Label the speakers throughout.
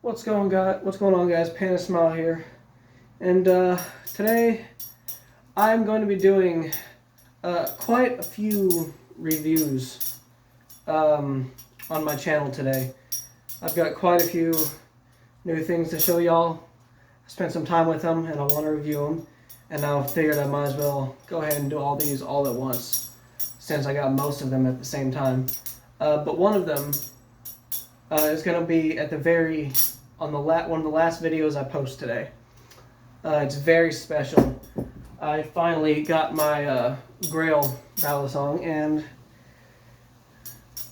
Speaker 1: What's going on, guys? Panda Smile here, and today I'm going to be doing quite a few reviews on my channel today. I've got quite a few new things to show y'all. I spent some time with them, and I want to review them. And now I figured I might as well go ahead and do all these all at once, since I got most of them at the same time. But one of them is going to be at the one of the last videos I post today. It's very special. I finally got my Grail Balisong, and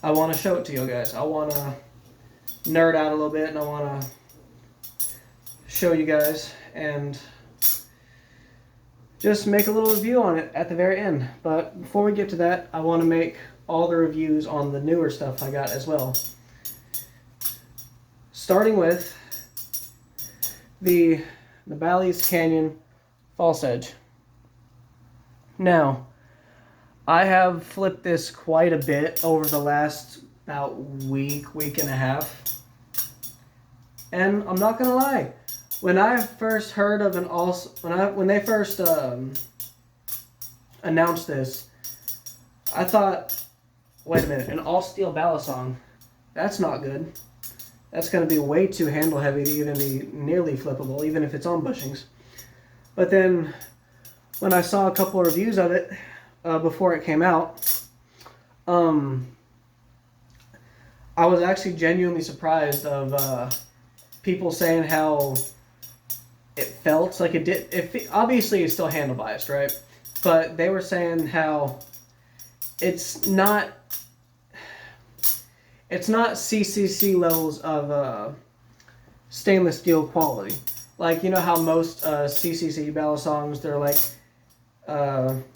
Speaker 1: I want to show it to you guys. I want to nerd out a little bit, and I want to show you guys and just make a little review on it at the very end. But before we get to that, I want to make all the reviews on the newer stuff I got as well. Starting with the Nabalis Canyon False Edge. Now, I have flipped this quite a bit over the last about week and a half. And I'm not gonna lie, when I first heard of when they first announced this, I thought, wait a minute, an all steel Balisong, that's not good. That's going to be way too handle heavy to even be nearly flippable, even if it's on bushings. But then, when I saw a couple of reviews of it before it came out, I was actually genuinely surprised of people saying how it felt like it did. Obviously, it's still handle biased, right? But they were saying how it's not CCC levels of stainless steel quality. Like, you know how most CCC Balisongs, they're like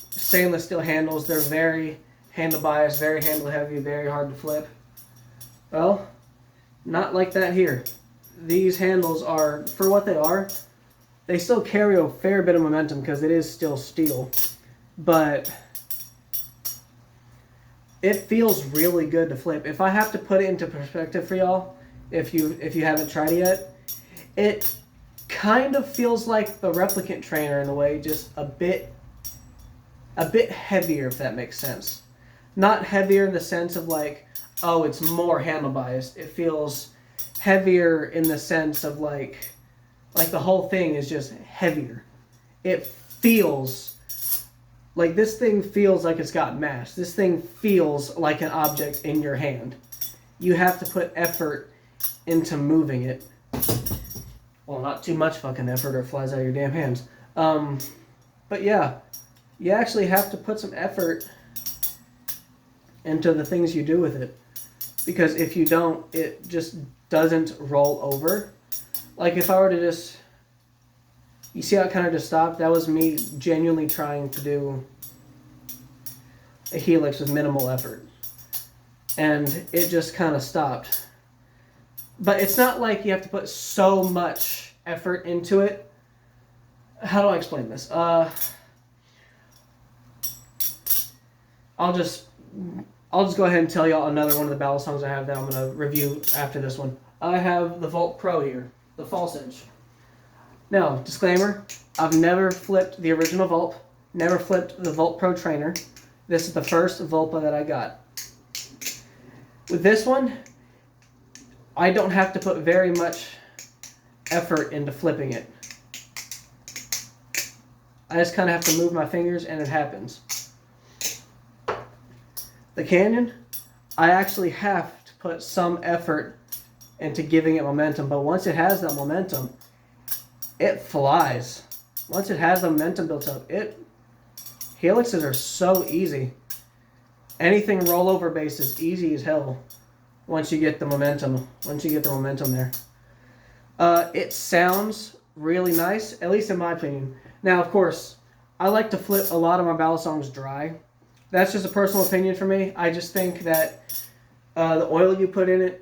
Speaker 1: stainless steel handles. They're very handle biased, very handle heavy, very hard to flip. Well, not like that here. These handles are, for what they are, they still carry a fair bit of momentum because it is still steel. But it feels really good to flip. If I have to put it into perspective for y'all, if you haven't tried it yet, it kind of feels like the replicant trainer in a way, just a bit heavier, if that makes sense. Not heavier in the sense of like, oh, it's more handle biased. It feels heavier in the sense of like the whole thing is just heavier. It feels like this thing feels like it's got mass. This thing feels like an object in your hand. You have to put effort into moving it. Well, not too much fucking effort or it flies out of your damn hands. But yeah, you actually have to put some effort into the things you do with it. Because if you don't, it just doesn't roll over. Like if I were to just... You see how it kind of just stopped? That was me genuinely trying to do a helix with minimal effort. And it just kind of stopped. But it's not like you have to put so much effort into it. How do I explain this? I'll just go ahead and tell y'all another one of the Balisongs I have that I'm going to review after this one. I have the Volt Pro here, the False Edge. Now, disclaimer, I've never flipped the original Volt, never flipped the Volt Pro trainer. This is the first Volpa that I got. With this one, I don't have to put very much effort into flipping it. I just kind of have to move my fingers and it happens. The Canyon, I actually have to put some effort into giving it momentum, but once it has that momentum, it flies. Once it has the momentum built up, helixes are so easy. Anything rollover based is easy as hell once you get the momentum. Once you get the momentum there. It sounds really nice, at least in my opinion. Now, of course, I like to flip a lot of my Balisongs dry. That's just a personal opinion for me. I just think that the oil you put in it...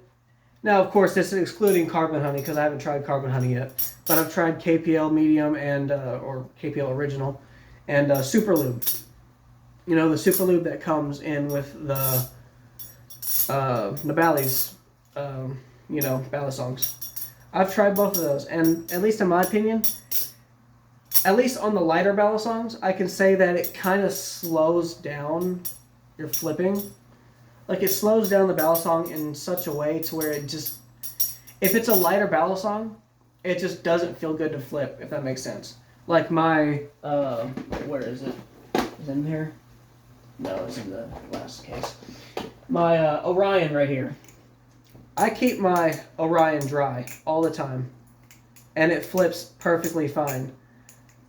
Speaker 1: Now, of course, this is excluding carbon honey because I haven't tried carbon honey yet. But I've tried KPL medium and or KPL original and super lube. You know, the super lube that comes in with the Nabalis, Balisongs. I've tried both of those, and at least in my opinion, at least on the lighter Balisongs, I can say that it kind of slows down your flipping. Like, it slows down the Balisong in such a way to where it just... If it's a lighter Balisong, it just doesn't feel good to flip, if that makes sense. Like my... where is it? Is it in here? No, it's in the last case. My Orion right here. I keep my Orion dry all the time. And it flips perfectly fine.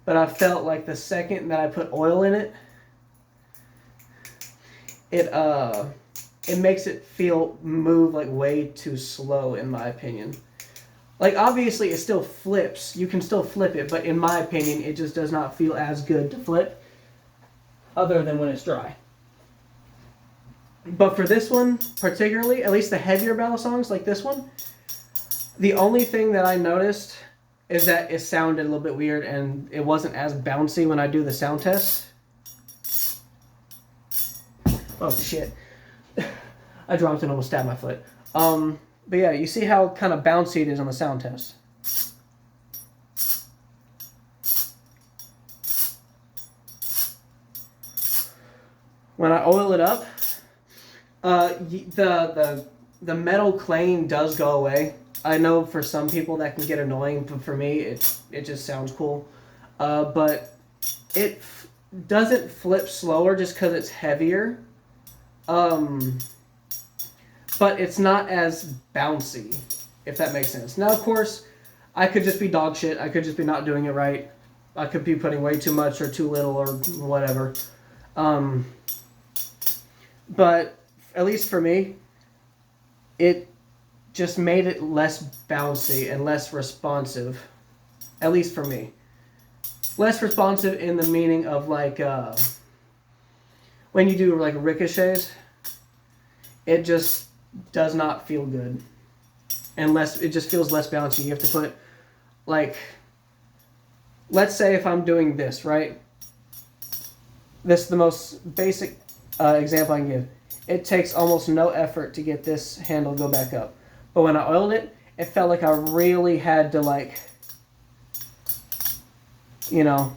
Speaker 1: But I felt like the second that I put oil in it, it makes it move like way too slow, in my opinion. Like, obviously it still flips. You can still flip it, but in my opinion, it just does not feel as good to flip other than when it's dry. But for this one, particularly, at least the heavier Balisongs like this one, the only thing that I noticed is that it sounded a little bit weird and it wasn't as bouncy when I do the sound test. Oh, shit. I dropped it and almost stabbed my foot. But yeah, you see how kind of bouncy it is on the sound test. When I oil it up, the metal clang does go away. I know for some people that can get annoying, but for me, it just sounds cool. But it doesn't flip slower just because it's heavier. But it's not as bouncy, if that makes sense. Now, of course, I could just be dog shit. I could just be not doing it right. I could be putting way too much or too little or whatever. But at least for me, it just made it less bouncy and less responsive. At least for me. Less responsive in the meaning of like, when you do like ricochets, it just does not feel good. And it just feels less bouncy. You have to put, like, let's say if I'm doing this, right? This is the most basic example I can give. It takes almost no effort to get this handle to go back up. But when I oiled it, it felt like I really had to, like, you know,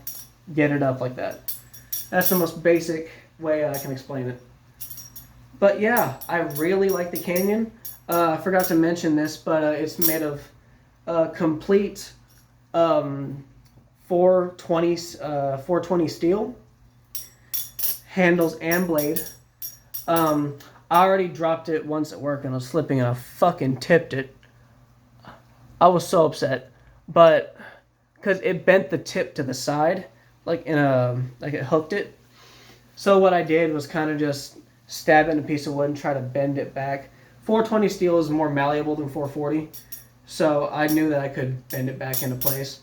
Speaker 1: get it up like that. That's the most basic way I can explain it. But yeah, I really like the Canyon. I forgot to mention this, but it's made of complete 420 steel. Handles and blade. I already dropped it once at work and I was slipping and I fucking tipped it. I was so upset. But, because it bent the tip to the side, like it hooked it. So what I did was kind of just stab it in a piece of wood and try to bend it back. 420 steel is more malleable than 440, so I knew that I could bend it back into place.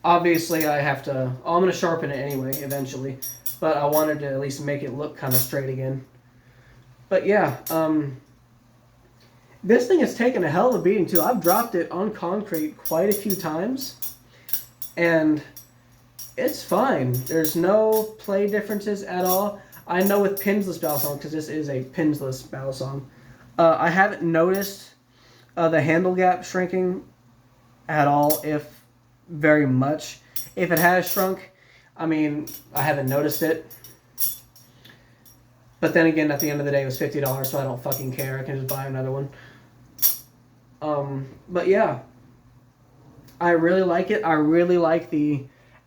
Speaker 1: Obviously, I'm going to sharpen it anyway, eventually, but I wanted to at least make it look kind of straight again. But yeah, this thing has taken a hell of a beating too. I've dropped it on concrete quite a few times, and it's fine. There's no play differences at all. I know with pinsless Balisong, because this is a pinsless Balisong, I haven't noticed the handle gap shrinking at all, if very much. If it has shrunk, I mean, I haven't noticed it. But then again, at the end of the day, it was $50, so I don't fucking care. I can just buy another one. But yeah, I really like it. I really like the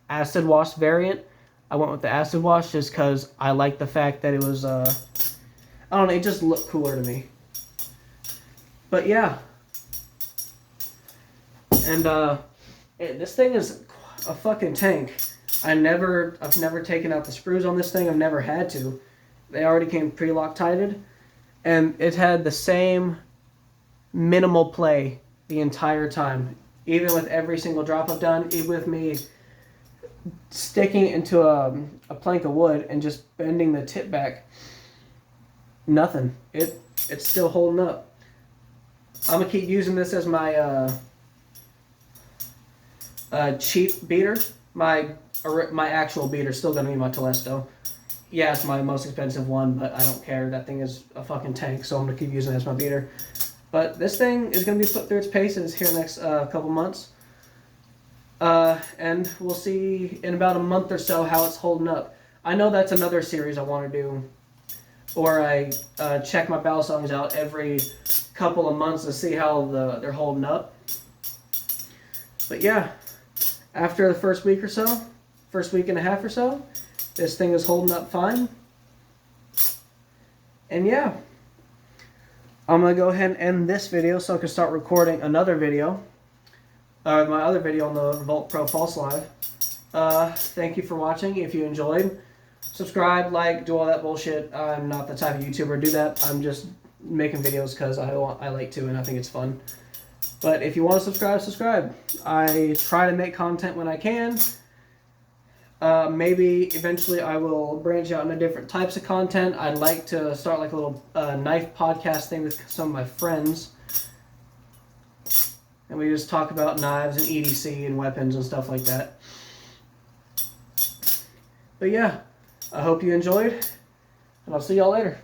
Speaker 1: acid wash variant. I went with the acid wash just because I like the fact that it was, I don't know, it just looked cooler to me. But yeah. And this thing is a fucking tank. I've never taken out the screws on this thing. I've never had to. They already came pre-Loctited. And it had the same minimal play the entire time. Even with every single drop I've done, even with me sticking into a plank of wood and just bending the tip back, nothing. It's still holding up. I'm gonna keep using this as my cheap beater. My actual beater is still gonna be my Telesto. Yeah, it's my most expensive one, but I don't care. That thing is a fucking tank, so I'm gonna keep using it as my beater. But this thing is going to be put through its paces here in the next couple months. And we'll see in about a month or so how it's holding up. I know that's another series I want to do, or I check my Balisongs out every couple of months to see how they're holding up. But yeah, after the first week or so, first week and a half or so, this thing is holding up fine. And yeah, I'm going to go ahead and end this video so I can start recording another video. My other video on the Volt Pro False Live. Thank you for watching. If you enjoyed, subscribe, like, do all that bullshit. I'm not the type of YouTuber to do that. I'm just making videos because I like to and I think it's fun. But if you want to subscribe, subscribe. I try to make content when I can. Maybe eventually I will branch out into different types of content. I'd like to start like a little knife podcast thing with some of my friends. And we just talk about knives and EDC and weapons and stuff like that. But yeah, I hope you enjoyed, and I'll see y'all later.